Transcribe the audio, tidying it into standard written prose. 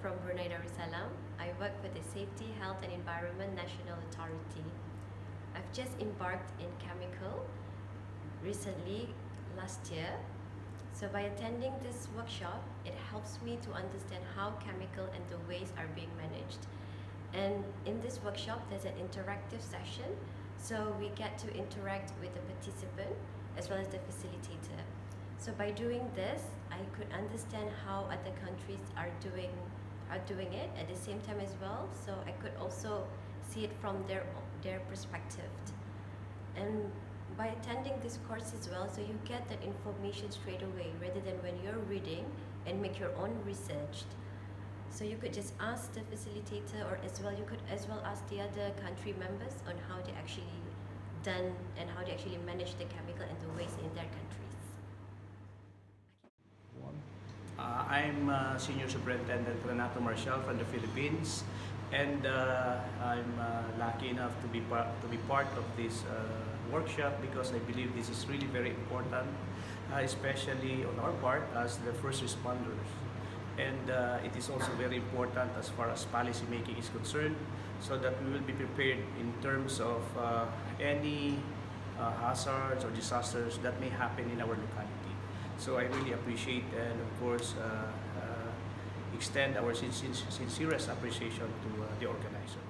from Brunei Darussalam. I work for the Safety, Health and Environment National Authority. I've just embarked in chemical recently, last year. So by attending this workshop, it helps me to understand how chemical and the waste are being managed. And in this workshop, there's an interactive session. So we get to interact with the participant as well as the facilitator. So by doing this, I could understand how other countries are doing it at the same time as well. So I could also see it from their perspective. And by attending this course as well, so you get that information straight away rather than when you're reading and make your own research. So you could just ask the facilitator, or you could as well ask the other country members on how they actually done and how they actually manage the chemical and the waste in their countries. I'm Senior Superintendent Renato Marcial from the Philippines, and I'm lucky enough to be part of this workshop because I believe this is really very important, especially on our part as the first responders. And it is also very important as far as policy making is concerned, so that we will be prepared in terms of any hazards or disasters that may happen in our locality. So I really appreciate and of course extend our sincerest appreciation to the organizer.